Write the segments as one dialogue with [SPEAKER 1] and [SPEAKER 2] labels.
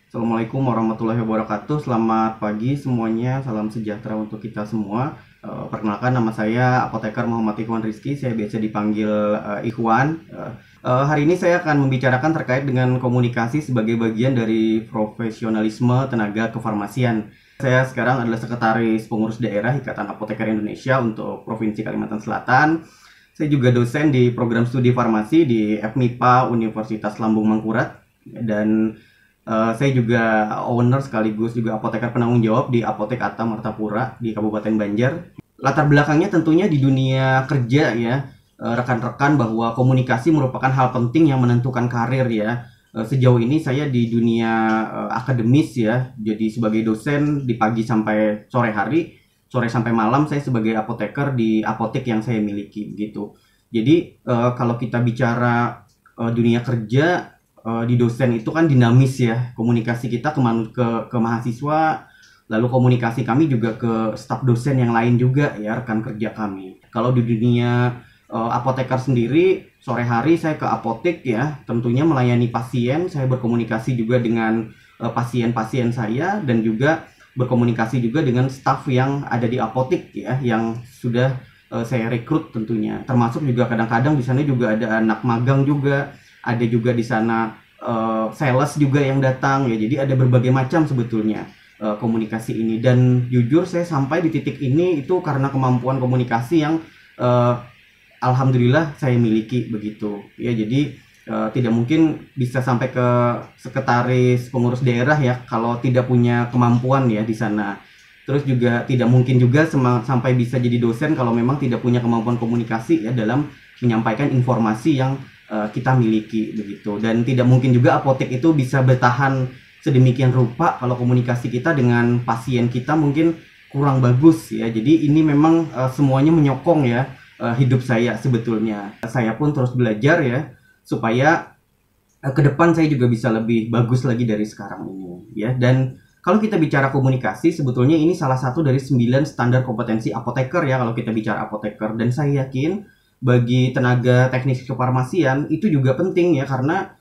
[SPEAKER 1] Assalamualaikum warahmatullahi wabarakatuh. Selamat pagi semuanya. Salam sejahtera untuk kita semua. Perkenalkan, nama saya Apoteker Muhammad Ikhwan Rizky. Saya biasa dipanggil Ikhwan. Hari ini saya akan membicarakan terkait dengan komunikasi sebagai bagian dari profesionalisme tenaga kefarmasian. Saya sekarang adalah Sekretaris Pengurus Daerah Ikatan Apoteker Indonesia untuk Provinsi Kalimantan Selatan. Saya juga dosen di program studi farmasi di FMIPA Universitas Lambung Mangkurat, dan saya juga owner sekaligus juga apoteker penanggung jawab di Apotek Atta Martapura di Kabupaten Banjar. Latar belakangnya tentunya di dunia kerja ya, rekan-rekan, bahwa komunikasi merupakan hal penting yang menentukan karir ya. Sejauh ini saya di dunia akademis ya, jadi sebagai dosen di pagi sampai sore hari, sore sampai malam saya sebagai apoteker di apotek yang saya miliki gitu. Jadi kalau kita bicara dunia kerja, di dosen itu kan dinamis ya, komunikasi kita ke mahasiswa, lalu komunikasi kami juga ke staf dosen yang lain juga ya, rekan kerja kami. Kalau di dunia apoteker sendiri, sore hari saya ke apotek ya, tentunya melayani pasien. Saya berkomunikasi juga dengan pasien-pasien saya, dan juga berkomunikasi juga dengan staf yang ada di apotek ya, yang sudah saya rekrut tentunya. Termasuk juga kadang-kadang di sana juga ada anak magang juga, ada juga di sana sales juga yang datang ya. Jadi ada berbagai macam sebetulnya komunikasi ini, dan jujur saya sampai di titik ini itu karena kemampuan komunikasi yang alhamdulillah saya miliki begitu ya. Jadi tidak mungkin bisa sampai ke sekretaris pengurus daerah ya kalau tidak punya kemampuan ya di sana. Terus juga tidak mungkin juga sampai bisa jadi dosen kalau memang tidak punya kemampuan komunikasi ya dalam menyampaikan informasi yang kita miliki begitu. Dan tidak mungkin juga apotek itu bisa bertahan sedemikian rupa kalau komunikasi kita dengan pasien kita mungkin kurang bagus ya. Jadi ini memang semuanya menyokong ya hidup saya sebetulnya. Saya pun terus belajar ya supaya ke depan saya juga bisa lebih bagus lagi dari sekarang ini ya. Dan kalau kita bicara komunikasi, sebetulnya ini salah satu dari 9 standar kompetensi apoteker ya kalau kita bicara apoteker. Dan saya yakin bagi tenaga teknis kefarmasian itu juga penting ya, karena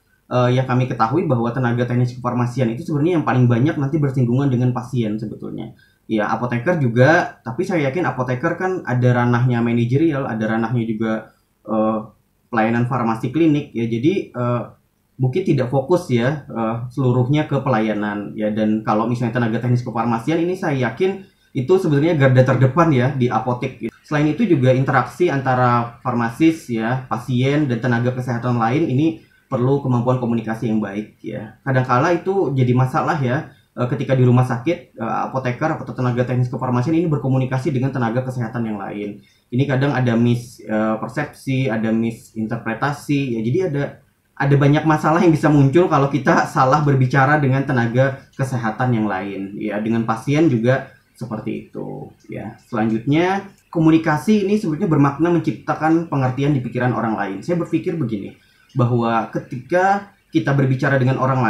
[SPEAKER 1] yang kami ketahui bahwa tenaga teknis kefarmasian itu sebenarnya yang paling banyak nanti bersinggungan dengan pasien sebetulnya. Ya, apoteker juga, tapi saya yakin apoteker kan ada ranahnya manajerial, ada ranahnya juga pelayanan farmasi klinik ya. Jadi mungkin tidak fokus ya seluruhnya ke pelayanan ya. Dan kalau misalnya tenaga teknis kefarmasian ini saya yakin itu sebenarnya garda terdepan ya di apotek. Selain itu juga interaksi antara farmasis ya, pasien dan tenaga kesehatan lain ini perlu kemampuan komunikasi yang baik ya. Kadangkala itu jadi masalah ya ketika di rumah sakit apoteker atau tenaga teknis kefarmasian ini berkomunikasi dengan tenaga kesehatan yang lain. Ini kadang ada mispersepsi, ada misinterpretasi ya. Jadi ada banyak masalah yang bisa muncul kalau kita salah berbicara dengan tenaga kesehatan yang lain ya. Dengan pasien juga seperti itu ya. Selanjutnya, komunikasi ini sebenarnya bermakna menciptakan pengertian di pikiran orang lain. Saya berpikir begini, bahwa ketika kita berbicara dengan orang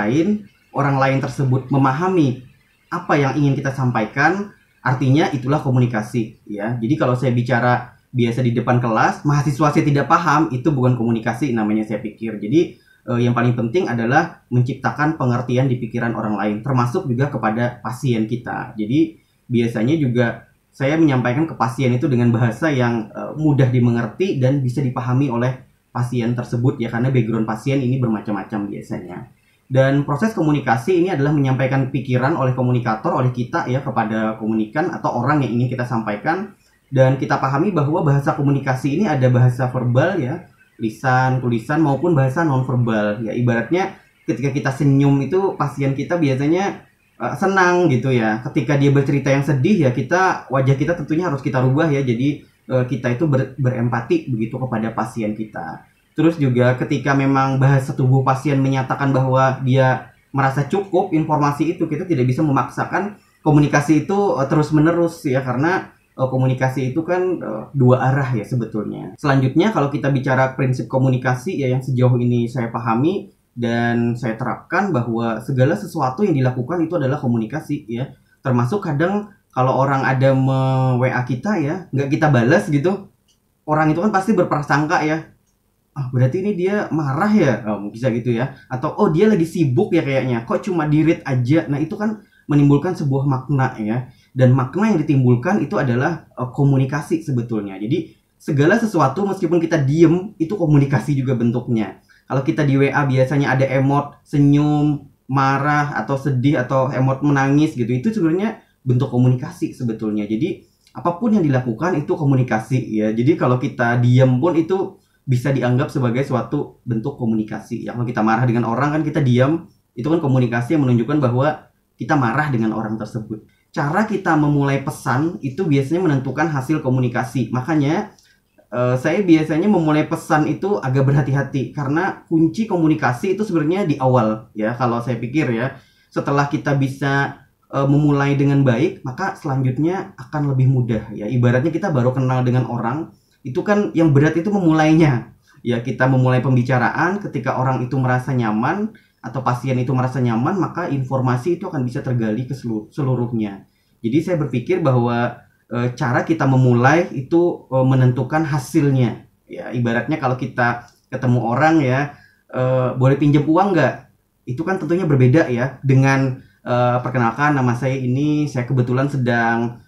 [SPEAKER 1] lain tersebut memahami apa yang ingin kita sampaikan, artinya itulah komunikasi ya. Jadi kalau saya bicara biasa di depan kelas, mahasiswa saya tidak paham, itu bukan komunikasi namanya saya pikir. Jadi yang paling penting adalah menciptakan pengertian di pikiran orang lain, termasuk juga kepada pasien kita. Jadi biasanya juga saya menyampaikan ke pasien itu dengan bahasa yang mudah dimengerti dan bisa dipahami oleh pasien tersebut ya, karena background pasien ini bermacam-macam biasanya. Dan proses komunikasi ini adalah menyampaikan pikiran oleh komunikator, oleh kita ya, kepada komunikan atau orang yang ingin kita sampaikan. Dan kita pahami bahwa bahasa komunikasi ini ada bahasa verbal ya, lisan, tulisan, maupun bahasa nonverbal ya. Ibaratnya ketika kita senyum itu pasien kita biasanya senang gitu ya. Ketika dia bercerita yang sedih ya, wajah kita tentunya harus kita rubah ya. Jadi kita itu berempati begitu kepada pasien kita. Terus juga ketika memang bahasa tubuh pasien menyatakan bahwa dia merasa cukup informasi itu, kita tidak bisa memaksakan komunikasi itu terus menerus ya, karena komunikasi itu kan dua arah ya sebetulnya. Selanjutnya, kalau kita bicara prinsip komunikasi ya, yang sejauh ini saya pahami dan saya terapkan, bahwa segala sesuatu yang dilakukan itu adalah komunikasi ya. Termasuk kadang kalau orang ada WA kita ya, nggak kita balas gitu, orang itu kan pasti berprasangka ya, berarti ini dia marah ya, bisa gitu ya, atau oh dia lagi sibuk ya kayaknya, kok cuma di-read aja. Nah itu kan menimbulkan sebuah makna ya, dan makna yang ditimbulkan itu adalah komunikasi sebetulnya. Jadi segala sesuatu meskipun kita diem itu komunikasi juga bentuknya. Kalau kita di WA biasanya ada emot senyum, marah atau sedih atau emot menangis gitu, itu sebenarnya bentuk komunikasi sebetulnya. Jadi apapun yang dilakukan itu komunikasi ya. Jadi kalau kita diem pun itu bisa dianggap sebagai suatu bentuk komunikasi. Ya, kalau kita marah dengan orang kan kita diam, itu kan komunikasi yang menunjukkan bahwa kita marah dengan orang tersebut. Cara kita memulai pesan itu biasanya menentukan hasil komunikasi. Makanya saya biasanya memulai pesan itu agak berhati-hati karena kunci komunikasi itu sebenarnya di awal ya. Kalau saya pikir ya, setelah kita bisa memulai dengan baik, maka selanjutnya akan lebih mudah ya. Ibaratnya kita baru kenal dengan orang, itu kan yang berat itu memulainya ya. Kita memulai pembicaraan, ketika orang itu merasa nyaman atau pasien itu merasa nyaman, maka informasi itu akan bisa tergali ke seluruhnya. Jadi saya berpikir bahwa cara kita memulai itu menentukan hasilnya ya. Ibaratnya kalau kita ketemu orang ya, boleh pinjam uang nggak, itu kan tentunya berbeda ya dengan perkenalkan nama saya ini, saya kebetulan sedang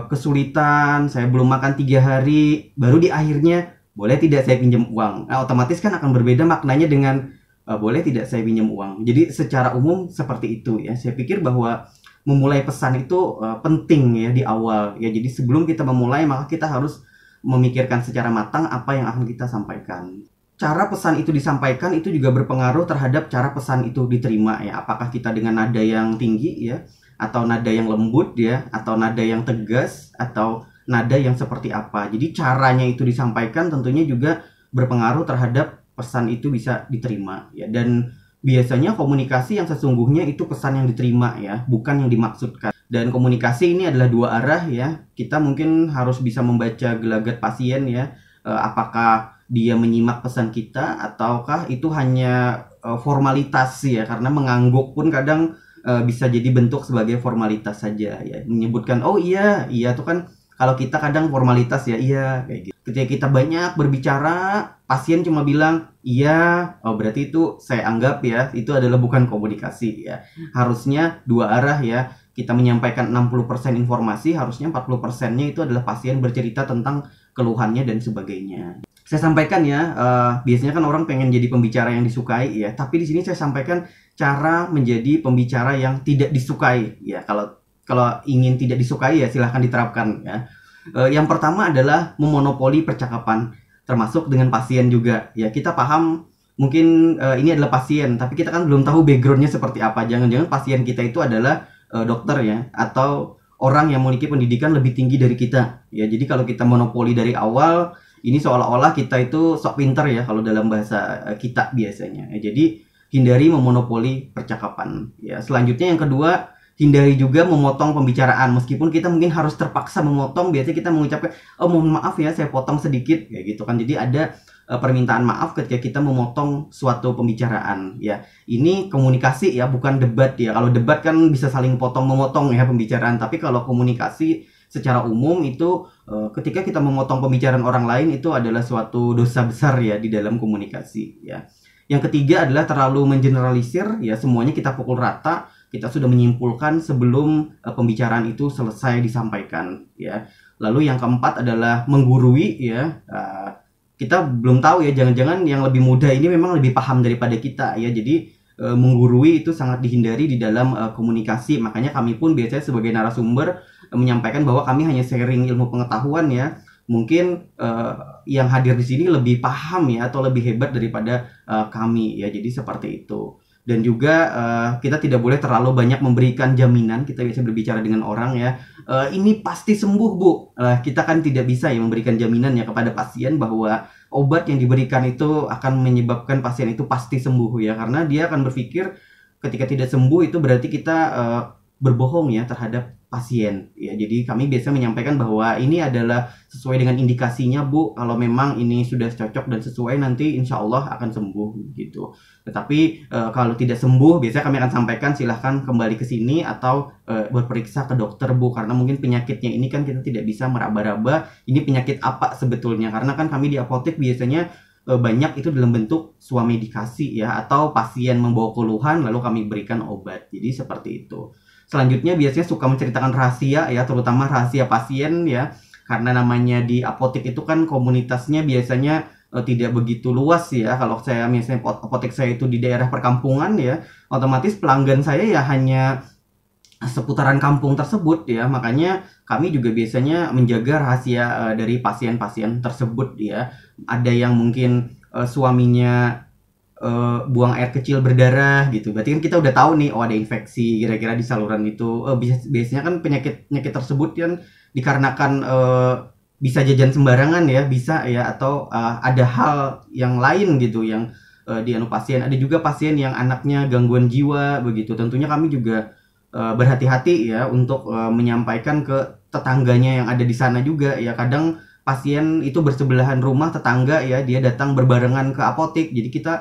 [SPEAKER 1] kesulitan, saya belum makan 3 hari, baru di akhirnya boleh tidak saya pinjam uang. Nah, otomatis kan akan berbeda maknanya dengan boleh tidak saya pinjam uang. Jadi secara umum seperti itu ya. Saya pikir bahwa memulai pesan itu penting ya di awal ya. Jadi sebelum kita memulai, maka kita harus memikirkan secara matang apa yang akan kita sampaikan. Cara pesan itu disampaikan itu juga berpengaruh terhadap cara pesan itu diterima ya. Apakah kita dengan nada yang tinggi ya, atau nada yang lembut ya, atau nada yang tegas, atau nada yang seperti apa. Jadi caranya itu disampaikan tentunya juga berpengaruh terhadap pesan itu bisa diterima ya. Dan biasanya komunikasi yang sesungguhnya itu pesan yang diterima ya, bukan yang dimaksudkan. Dan komunikasi ini adalah 2 arah ya. Kita mungkin harus bisa membaca gelagat pasien ya, apakah dia menyimak pesan kita ataukah itu hanya formalitas ya. Karena mengangguk pun kadang bisa jadi bentuk sebagai formalitas saja ya, menyebutkan oh iya itu kan kalau kita kadang formalitas ya, iya kayak gitu. Ketika kita banyak berbicara, pasien cuma bilang iya, oh berarti itu saya anggap ya itu adalah bukan komunikasi ya. Harusnya 2 arah ya. Kita menyampaikan 60% informasi, harusnya 40%-nya itu adalah pasien bercerita tentang keluhannya dan sebagainya. Saya sampaikan ya, biasanya kan orang pengen jadi pembicara yang disukai ya, tapi di sini saya sampaikan cara menjadi pembicara yang tidak disukai ya. Kalau ingin tidak disukai ya silahkan diterapkan ya. Yang pertama adalah memonopoli percakapan, termasuk dengan pasien juga ya. Kita paham mungkin ini adalah pasien, tapi kita kan belum tahu backgroundnya seperti apa. Jangan-jangan pasien kita itu adalah dokter ya, atau orang yang memiliki pendidikan lebih tinggi dari kita ya. Jadi kalau kita monopoli dari awal, ini seolah-olah kita itu sok pinter ya kalau dalam bahasa kita biasanya ya. Jadi hindari memonopoli percakapan ya. Selanjutnya yang kedua, hindari juga memotong pembicaraan. Meskipun kita mungkin harus terpaksa memotong, biasanya kita mengucapkan oh mohon maaf ya saya potong sedikit kayak gitu kan. Jadi ada permintaan maaf ketika kita memotong suatu pembicaraan ya. Ini komunikasi ya, bukan debat ya. Kalau debat kan bisa saling potong memotong ya pembicaraan, tapi kalau komunikasi secara umum itu ketika kita memotong pembicaraan orang lain itu adalah suatu dosa besar ya di dalam komunikasi ya. Yang ketiga adalah terlalu mengeneralisir ya, semuanya kita pukul rata, kita sudah menyimpulkan sebelum pembicaraan itu selesai disampaikan ya. Lalu yang keempat adalah menggurui ya. Kita belum tahu ya, jangan-jangan yang lebih muda ini memang lebih paham daripada kita ya. Jadi menggurui itu sangat dihindari di dalam komunikasi. Makanya kami pun biasanya sebagai narasumber menyampaikan bahwa kami hanya sharing ilmu pengetahuan ya. Mungkin yang hadir di sini lebih paham ya, atau lebih hebat daripada kami ya. Jadi seperti itu. Dan juga kita tidak boleh terlalu banyak memberikan jaminan. Kita bisa berbicara dengan orang ya, ini pasti sembuh bu. Kita kan tidak bisa ya memberikan jaminan ya kepada pasien bahwa obat yang diberikan itu akan menyebabkan pasien itu pasti sembuh ya. Karena dia akan berpikir ketika tidak sembuh itu berarti kita berbohong ya terhadap pasien ya. Jadi kami biasa menyampaikan bahwa ini adalah sesuai dengan indikasinya bu, kalau memang ini sudah cocok dan sesuai nanti insya Allah akan sembuh gitu. Tetapi kalau tidak sembuh, biasanya kami akan sampaikan silahkan kembali ke sini atau berperiksa ke dokter bu, karena mungkin penyakitnya ini kan kita tidak bisa meraba-raba ini penyakit apa sebetulnya. Karena kan kami di apotek biasanya banyak itu dalam bentuk swamedikasi ya, atau pasien membawa keluhan lalu kami berikan obat. Jadi seperti itu. Selanjutnya biasanya suka menceritakan rahasia ya, terutama rahasia pasien ya, karena namanya di apotek itu kan komunitasnya biasanya tidak begitu luas ya. Kalau saya misalnya apotek saya itu di daerah perkampungan ya, otomatis pelanggan saya ya hanya seputaran kampung tersebut ya. Makanya kami juga biasanya menjaga rahasia dari pasien-pasien tersebut ya. Ada yang mungkin suaminya buang air kecil berdarah gitu, berarti kan kita udah tahu nih, oh ada infeksi kira-kira di saluran itu. Biasanya kan penyakit tersebut kan dikarenakan bisa jajan sembarangan ya, bisa ya, atau ada hal yang lain gitu yang dianu pasien. Ada juga pasien yang anaknya gangguan jiwa begitu. Tentunya kami juga berhati-hati ya untuk menyampaikan ke tetangganya yang ada di sana juga ya. Kadang pasien itu bersebelahan rumah tetangga ya, dia datang berbarengan ke apotek, jadi kita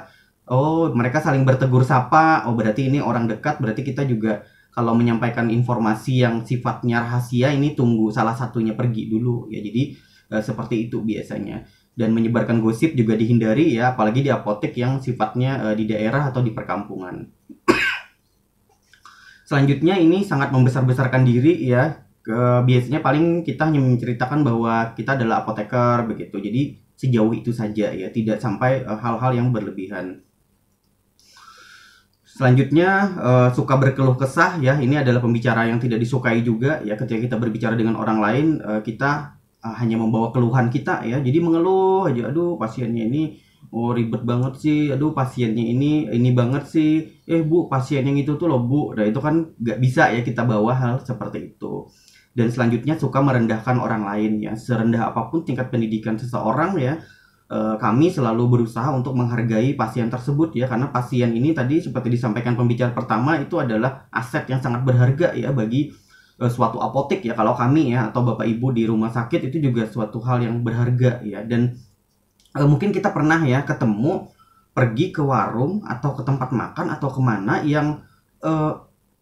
[SPEAKER 1] mereka saling bertegur sapa, berarti ini orang dekat, berarti kita juga kalau menyampaikan informasi yang sifatnya rahasia ini tunggu salah satunya pergi dulu ya. Jadi seperti itu biasanya. Dan menyebarkan gosip juga dihindari ya, apalagi di apotek yang sifatnya di daerah atau di perkampungan. Selanjutnya ini sangat membesar-besarkan diri ya. Biasanya paling kita hanya menceritakan bahwa kita adalah apoteker begitu. Jadi sejauh itu saja ya, tidak sampai hal-hal yang berlebihan. Selanjutnya suka berkeluh kesah ya. Ini adalah pembicara yang tidak disukai juga ya. Ketika kita berbicara dengan orang lain, kita hanya membawa keluhan kita ya. Jadi mengeluh aja, aduh pasiennya ini ribet banget sih, aduh pasiennya ini banget sih, bu pasien yang itu tuh loh bu. Nah itu kan nggak bisa ya kita bawa hal seperti itu. Dan selanjutnya suka merendahkan orang lain ya. Serendah apapun tingkat pendidikan seseorang ya, kami selalu berusaha untuk menghargai pasien tersebut ya, karena pasien ini tadi seperti disampaikan pembicara pertama itu adalah aset yang sangat berharga ya bagi suatu apotek ya. Kalau kami ya atau bapak ibu di rumah sakit itu juga suatu hal yang berharga ya. Dan mungkin kita pernah ya ketemu pergi ke warung atau ke tempat makan atau kemana yang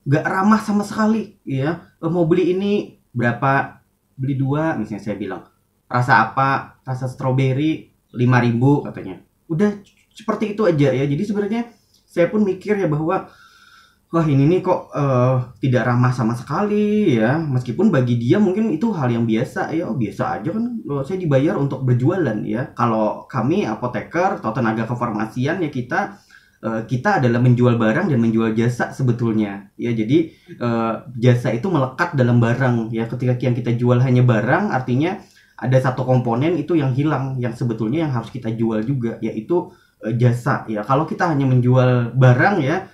[SPEAKER 1] gak ramah sama sekali ya. Mau beli ini berapa, beli 2 misalnya, saya bilang rasa apa, rasa stroberi 5.000 katanya. Udah seperti itu aja ya. Jadi sebenarnya saya pun mikir ya bahwa wah ini nih kok tidak ramah sama sekali ya. Meskipun bagi dia mungkin itu hal yang biasa ya. Biasa aja kan, saya dibayar untuk berjualan ya. Kalau kami apoteker atau tenaga kefarmasian ya, kita adalah menjual barang dan menjual jasa sebetulnya ya. Jadi jasa itu melekat dalam barang ya. Ketika yang kita jual hanya barang, artinya ada satu komponen itu yang hilang, yang sebetulnya yang harus kita jual juga, yaitu jasa ya. Kalau kita hanya menjual barang ya,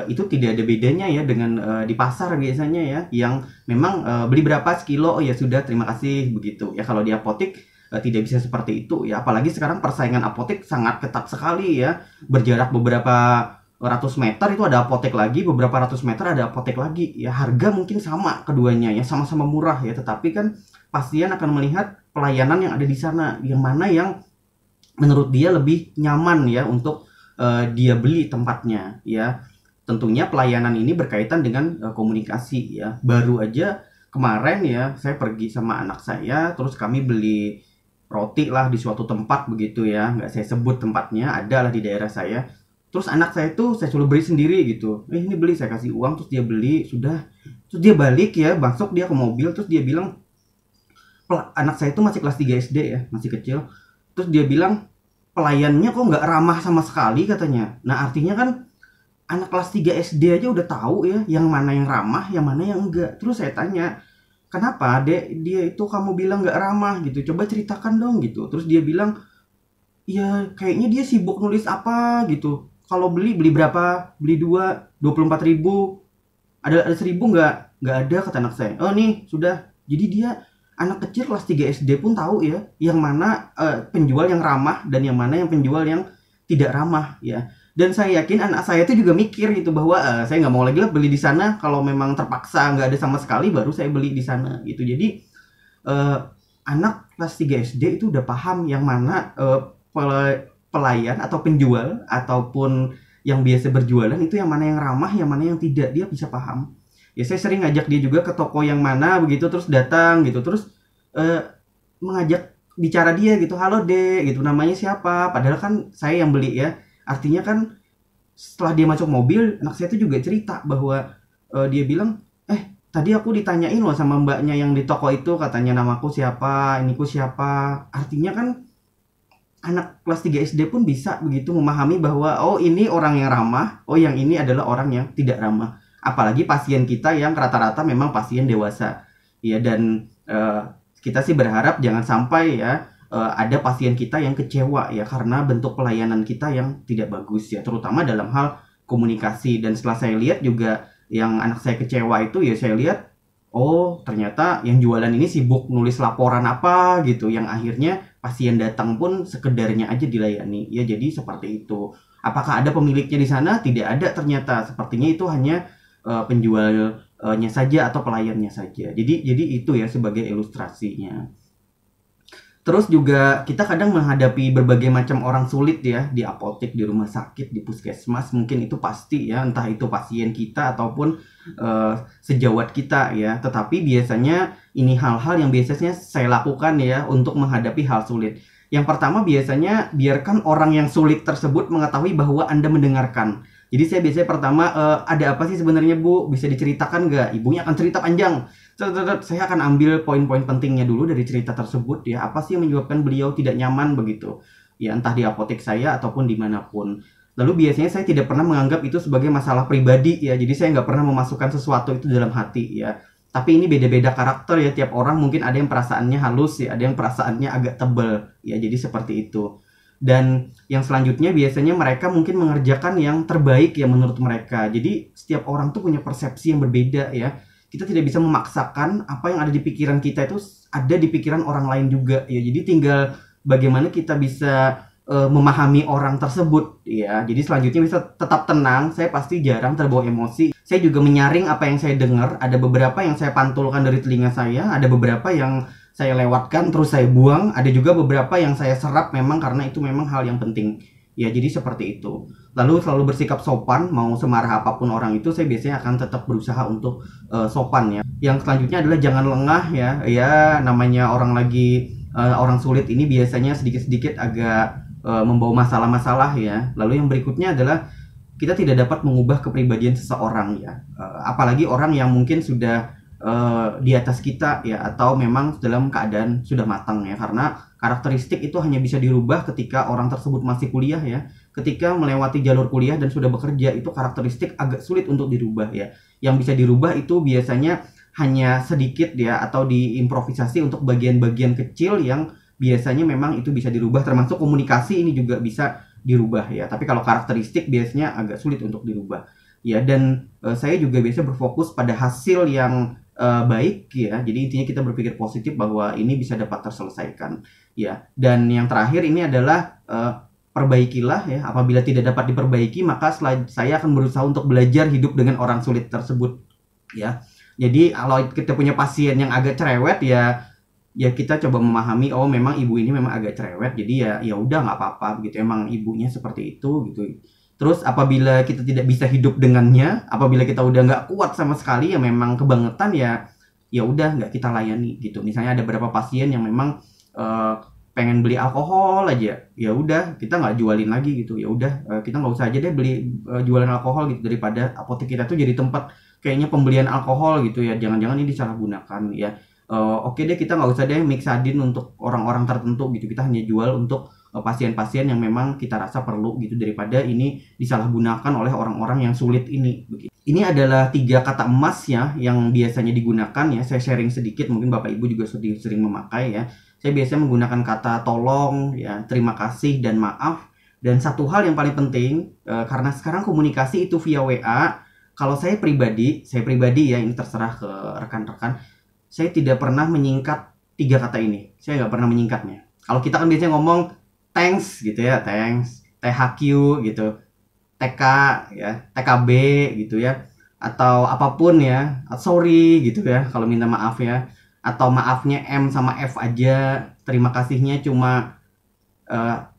[SPEAKER 1] itu tidak ada bedanya ya dengan di pasar biasanya ya, yang memang beli berapa sekilo, ya sudah terima kasih begitu ya. Kalau di apotek tidak bisa seperti itu ya, apalagi sekarang persaingan apotek sangat ketat sekali ya. Berjarak beberapa ratus meter itu ada apotek lagi, beberapa ratus meter ada apotek lagi ya. Harga mungkin sama keduanya ya, sama-sama murah ya, tetapi kan pasien akan melihat pelayanan yang ada di sana, yang mana yang menurut dia lebih nyaman ya untuk dia beli tempatnya ya. Tentunya pelayanan ini berkaitan dengan komunikasi ya. Baru aja kemarin ya, saya pergi sama anak saya, terus kami beli roti lah di suatu tempat begitu ya, nggak saya sebut tempatnya, ada lah di daerah saya. Terus anak saya tuh saya suruh beli sendiri gitu, ini beli, saya kasih uang, terus dia beli, sudah. Terus dia balik ya, masuk dia ke mobil, terus dia bilang, anak saya itu masih kelas 3 SD ya, masih kecil. Terus dia bilang, pelayannya kok nggak ramah sama sekali katanya. Nah artinya kan anak kelas 3 SD aja udah tahu ya, yang mana yang ramah, yang mana yang enggak. Terus saya tanya, kenapa dek dia itu kamu bilang nggak ramah gitu, coba ceritakan dong gitu. Terus dia bilang, ya kayaknya dia sibuk nulis apa gitu. Kalau beli berapa, beli 24.000, ada 1.000 nggak ada kata anak saya. Oh nih sudah. Jadi dia anak kecil kelas 3 SD pun tahu ya, yang mana penjual yang ramah dan yang mana yang penjual yang tidak ramah ya. Dan saya yakin anak saya itu juga mikir gitu bahwa saya nggak mau lagi lah beli di sana, kalau memang terpaksa nggak ada sama sekali baru saya beli di sana gitu. Jadi anak kelas 3 SD itu udah paham yang mana pelayan atau penjual ataupun yang biasa berjualan itu yang mana yang ramah, yang mana yang tidak, dia bisa paham. Ya saya sering ngajak dia juga ke toko yang mana begitu, terus datang gitu, terus mengajak bicara dia gitu, halo dek gitu, namanya siapa, padahal kan saya yang beli ya. Artinya kan setelah dia masuk mobil, anak saya tuh juga cerita bahwa dia bilang, tadi aku ditanyain loh sama mbaknya yang di toko itu, katanya namaku siapa, iniku siapa. Artinya kan anak kelas 3 SD pun bisa begitu memahami bahwa oh ini orang yang ramah, oh yang ini adalah orang yang tidak ramah. Apalagi pasien kita yang rata-rata memang pasien dewasa. Ya, dan kita sih berharap jangan sampai ya ada pasien kita yang kecewa ya karena bentuk pelayanan kita yang tidak bagus ya, terutama dalam hal komunikasi. Dan setelah saya lihat juga yang anak saya kecewa itu, ya saya lihat oh ternyata yang jualan ini sibuk nulis laporan apa gitu, yang akhirnya pasien datang pun sekedarnya aja dilayani ya. Jadi seperti itu. Apakah ada pemiliknya di sana? Tidak ada ternyata. Sepertinya itu hanya penjualnya saja atau pelayannya saja. Jadi itu ya sebagai ilustrasinya. Terus juga kita kadang menghadapi berbagai macam orang sulit ya, di apotek, di rumah sakit, di puskesmas, mungkin itu pasti ya, entah itu pasien kita ataupun sejawat kita ya. Tetapi biasanya ini hal-hal yang biasanya saya lakukan ya untuk menghadapi hal sulit. Yang pertama, biasanya biarkan orang yang sulit tersebut mengetahui bahwa Anda mendengarkan. Jadi saya biasanya pertama, ada apa sih sebenarnya Bu? Bisa diceritakan nggak? Ibunya akan cerita panjang. Saya akan ambil poin-poin pentingnya dulu dari cerita tersebut ya. Apa sih yang menyebabkan beliau tidak nyaman begitu? Ya entah di apotek saya ataupun dimanapun. Lalu biasanya saya tidak pernah menganggap itu sebagai masalah pribadi ya. Jadi saya nggak pernah memasukkan sesuatu itu dalam hati ya. Tapi ini beda-beda karakter ya. Tiap orang mungkin ada yang perasaannya halus ya, ada yang perasaannya agak tebal ya. Jadi seperti itu. Dan yang selanjutnya biasanya mereka mungkin mengerjakan yang terbaik ya menurut mereka. Jadi setiap orang tuh punya persepsi yang berbeda ya. Kita tidak bisa memaksakan apa yang ada di pikiran kita itu ada di pikiran orang lain juga ya. Jadi tinggal bagaimana kita bisa memahami orang tersebut ya. Jadi selanjutnya bisa tetap tenang. Saya pasti jarang terbawa emosi. Saya juga menyaring apa yang saya dengar. Ada beberapa yang saya pantulkan dari telinga saya, ada beberapa yang saya lewatkan terus saya buang, ada juga beberapa yang saya serap memang karena itu memang hal yang penting ya. Jadi seperti itu. Lalu selalu bersikap sopan, mau semarah apapun orang itu saya biasanya akan tetap berusaha untuk sopan ya. Yang selanjutnya adalah jangan lengah ya. Ya namanya orang lagi orang sulit ini biasanya sedikit-sedikit agak membawa masalah-masalah ya. Lalu yang berikutnya adalah kita tidak dapat mengubah kepribadian seseorang ya. Apalagi orang yang mungkin sudah di atas kita ya, atau memang dalam keadaan sudah matang ya, karena karakteristik itu hanya bisa dirubah ketika orang tersebut masih kuliah ya. Ketika melewati jalur kuliah dan sudah bekerja, itu karakteristik agak sulit untuk dirubah ya. Yang bisa dirubah itu biasanya hanya sedikit ya, atau diimprovisasi untuk bagian-bagian kecil yang biasanya memang itu bisa dirubah, termasuk komunikasi ini juga bisa dirubah ya. Tapi kalau karakteristik biasanya agak sulit untuk dirubah ya. Dan saya juga biasa berfokus pada hasil yang baik ya. Jadi intinya kita berpikir positif bahwa ini bisa dapat terselesaikan ya. Dan yang terakhir ini adalah perbaikilah ya. Apabila tidak dapat diperbaiki, maka saya akan berusaha untuk belajar hidup dengan orang sulit tersebut ya. Jadi kalau kita punya pasien yang agak cerewet ya, ya kita coba memahami oh memang ibu ini memang agak cerewet, jadi ya udah nggak apa-apa gitu, emang ibunya seperti itu gitu. Terus apabila kita tidak bisa hidup dengannya, apabila kita udah nggak kuat sama sekali ya memang kebangetan ya udah nggak kita layani gitu. Misalnya ada beberapa pasien yang memang pengen beli alkohol aja, ya udah kita nggak jualin lagi gitu. Ya udah kita nggak usah aja deh beli jualan alkohol gitu, daripada apotek kita tuh jadi tempat kayaknya pembelian alkohol gitu ya. Jangan-jangan ini disalahgunakan ya. Oke deh kita nggak usah deh mixadin untuk orang-orang tertentu gitu. Kita hanya jual untuk pasien-pasien yang memang kita rasa perlu gitu, daripada ini disalahgunakan oleh orang-orang yang sulit ini begitu. Ini adalah 3 kata emas ya yang biasanya digunakan ya. Saya sharing sedikit, mungkin Bapak Ibu juga sering memakai ya. Saya biasanya menggunakan kata tolong ya, terima kasih, dan maaf. Dan satu hal yang paling penting, karena sekarang komunikasi itu via WA. Kalau saya pribadi ya, ini terserah ke rekan-rekan, saya tidak pernah menyingkat 3 kata ini. Saya nggak pernah menyingkatnya. Kalau kita kan biasanya ngomong thanks gitu ya, thanks, THQ gitu, TK ya, TKB gitu ya, atau apapun ya, sorry gitu ya kalau minta maaf ya, atau maafnya M sama F aja, terima kasihnya cuma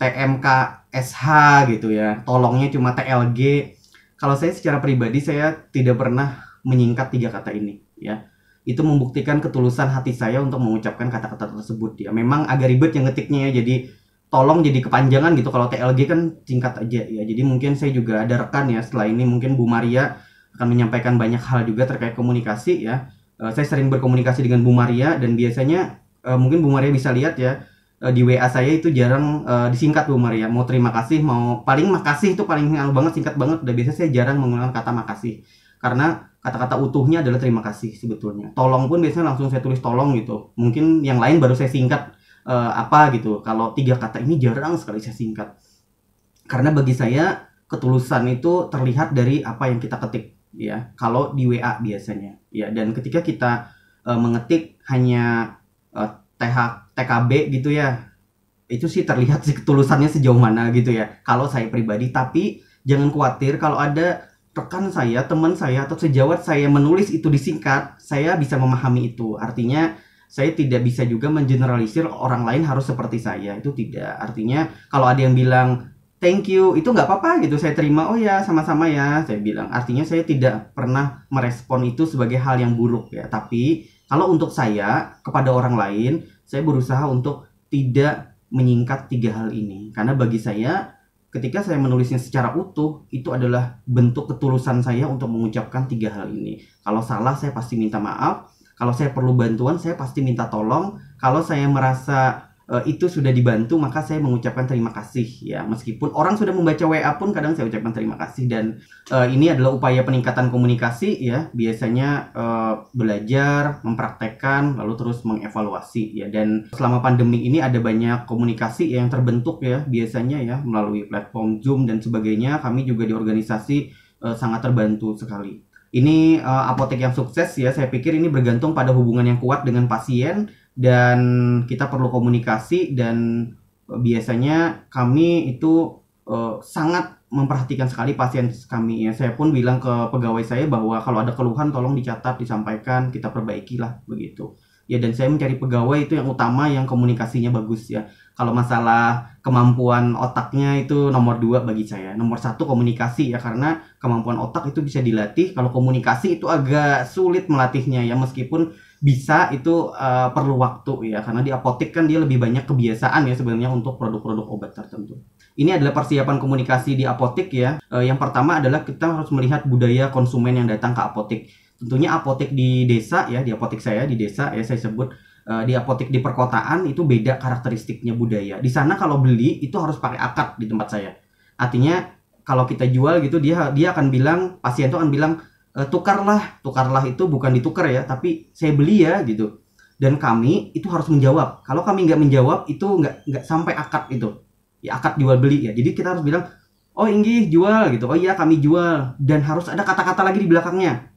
[SPEAKER 1] TMK SH gitu ya, tolongnya cuma TLG. Kalau saya secara pribadi saya tidak pernah menyingkat 3 kata ini ya. itu membuktikan ketulusan hati saya untuk mengucapkan kata-kata tersebut ya. Memang agak ribet yang ngetiknya ya, jadi tolong jadi kepanjangan gitu. Kalau TLG kan singkat aja ya. Jadi mungkin saya juga ada rekan ya, setelah ini mungkin Bu Maria akan menyampaikan banyak hal juga terkait komunikasi ya. Saya sering berkomunikasi dengan Bu Maria dan biasanya mungkin Bu Maria bisa lihat ya, di WA saya itu jarang disingkat Bu Maria. Mau terima kasih, mau paling makasih itu paling banget, singkat banget. Udah biasa saya jarang menggunakan kata makasih. Karena kata-kata utuhnya adalah terima kasih sebetulnya. Tolong pun biasanya langsung saya tulis tolong gitu. Mungkin yang lain baru saya singkat apa gitu. Kalau 3 kata ini jarang sekali saya singkat. Karena bagi saya ketulusan itu terlihat dari apa yang kita ketik ya. Kalau di WA biasanya ya, dan ketika kita mengetik hanya TKB gitu ya, itu sih terlihat sih ketulusannya sejauh mana gitu ya kalau saya pribadi. Tapi jangan khawatir, kalau ada rekan saya, teman saya, atau sejawat saya menulis itu disingkat, saya bisa memahami itu. Artinya saya tidak bisa juga mengeneralisir orang lain harus seperti saya, itu tidak. Artinya kalau ada yang bilang thank you, itu nggak apa-apa gitu, saya terima. Oh ya, sama-sama ya, saya bilang. Artinya saya tidak pernah merespon itu sebagai hal yang buruk ya. Tapi kalau untuk saya, kepada orang lain, saya berusaha untuk tidak menyingkat 3 hal ini. Karena bagi saya, ketika saya menulisnya secara utuh, itu adalah bentuk ketulusan saya untuk mengucapkan 3 hal ini. Kalau salah, saya pasti minta maaf. Kalau saya perlu bantuan, saya pasti minta tolong. Kalau saya merasa itu sudah dibantu, maka saya mengucapkan terima kasih ya. Meskipun orang sudah membaca WA pun kadang saya ucapkan terima kasih. Dan ini adalah upaya peningkatan komunikasi ya. Biasanya belajar, mempraktekkan, lalu terus mengevaluasi ya. Dan selama pandemi ini ada banyak komunikasi yang terbentuk ya, biasanya ya melalui platform Zoom dan sebagainya. Kami juga di organisasi sangat terbantu sekali. Ini apotek yang sukses ya, saya pikir ini bergantung pada hubungan yang kuat dengan pasien, dan kita perlu komunikasi. Dan biasanya kami itu sangat memperhatikan sekali pasien kami ya. Saya pun bilang ke pegawai saya bahwa kalau ada keluhan tolong dicatat, disampaikan, kita perbaikilah begitu ya. Dan saya mencari pegawai itu yang utama yang komunikasinya bagus ya. Kalau masalah kemampuan otaknya itu nomor 2 bagi saya. Nomor 1 komunikasi ya, karena kemampuan otak itu bisa dilatih. Kalau komunikasi itu agak sulit melatihnya ya, meskipun bisa, itu perlu waktu ya. Karena di apotek kan dia lebih banyak kebiasaan ya sebenarnya untuk produk-produk obat tertentu. Ini adalah persiapan komunikasi di apotek ya. Yang pertama adalah kita harus melihat budaya konsumen yang datang ke apotek. Tentunya apotek di desa ya, di apotek saya di desa ya, saya sebut di apotek di perkotaan itu beda karakteristiknya budaya. Di sana kalau beli itu harus pakai akad di tempat saya. Artinya kalau kita jual gitu, dia akan bilang, pasien itu akan bilang tukarlah itu bukan ditukar ya, tapi saya beli ya gitu. Dan kami itu harus menjawab. Kalau kami nggak menjawab itu nggak sampai akad itu ya, akad jual beli ya. Jadi kita harus bilang oh inggih jual gitu, oh iya kami jual, dan harus ada kata-kata lagi di belakangnya.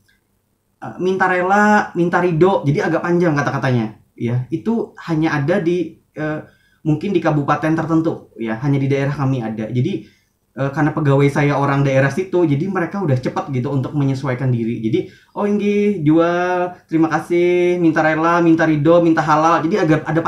[SPEAKER 1] Minta rela, minta ridho, jadi agak panjang kata-katanya ya. Itu hanya ada di mungkin di kabupaten tertentu ya, hanya di daerah kami ada. Jadi karena pegawai saya orang daerah situ, jadi mereka udah cepat gitu untuk menyesuaikan diri. Jadi oh inggih jual, terima kasih, minta rela, minta ridho, minta halal, jadi agak ada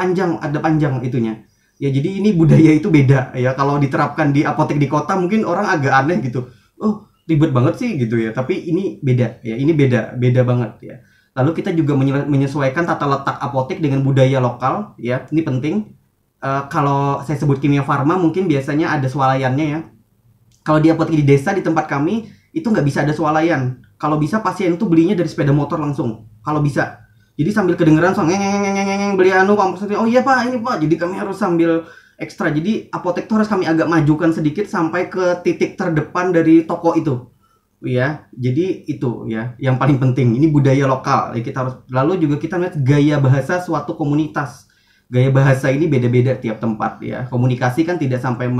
[SPEAKER 1] panjang itunya ya. Jadi ini budaya itu beda ya. Kalau diterapkan di apotek di kota mungkin orang agak aneh gitu, oh ribet banget sih gitu ya. Tapi ini beda ya, ini beda banget ya. Lalu kita juga menyesuaikan tata letak apotek dengan budaya lokal ya, ini penting. Kalau saya sebut Kimia Farma mungkin biasanya ada swalayannya ya. Kalau di apotek di desa di tempat kami itu nggak bisa ada swalayan. Kalau bisa pasien itu belinya dari sepeda motor langsung, kalau bisa. Jadi sambil kedengeran beli anu Pak, oh iya Pak, ini Pak. Jadi kami harus sambil ekstra. Jadi apotek itu harus kami agak majukan sedikit sampai ke titik terdepan dari toko itu ya. Jadi itu ya yang paling penting, ini budaya lokal ya. Kita harus, lalu juga kita lihat gaya bahasa suatu komunitas. Gaya bahasa ini beda-beda tiap tempat ya. Komunikasi kan tidak sampai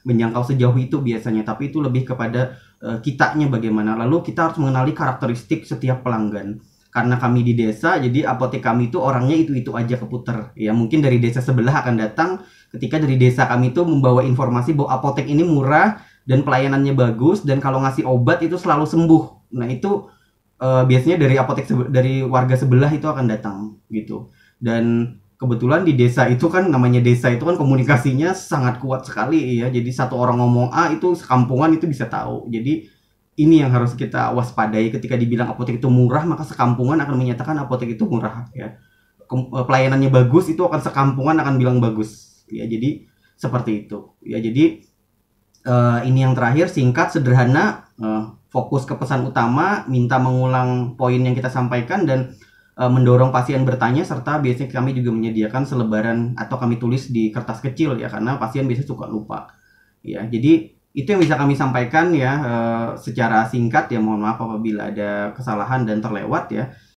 [SPEAKER 1] menjangkau sejauh itu biasanya, tapi itu lebih kepada kitanya bagaimana. Lalu kita harus mengenali karakteristik setiap pelanggan. Karena kami di desa, jadi apotek kami itu orangnya itu aja keputer ya. Mungkin dari desa sebelah akan datang, ketika dari desa kami itu membawa informasi bahwa apotek ini murah dan pelayanannya bagus, dan kalau ngasih obat itu selalu sembuh. Nah itu biasanya dari apotek dari warga sebelah itu akan datang gitu. Dan kebetulan di desa itu kan, namanya desa itu kan komunikasinya sangat kuat sekali ya. Jadi satu orang ngomong A itu sekampungan itu bisa tahu. Jadi ini yang harus kita waspadai ketika dibilang apotek itu murah, maka sekampungan akan menyatakan apotek itu murah ya. Pelayanannya bagus, itu akan sekampungan akan bilang bagus ya. Jadi seperti itu ya. Jadi ini yang terakhir, singkat, sederhana, fokus ke pesan utama, minta mengulang poin yang kita sampaikan, dan mendorong pasien bertanya, serta biasanya kami juga menyediakan selebaran atau kami tulis di kertas kecil ya, karena pasien biasanya suka lupa ya. Jadi itu yang bisa kami sampaikan ya, secara singkat ya. Mohon maaf apabila ada kesalahan dan terlewat ya.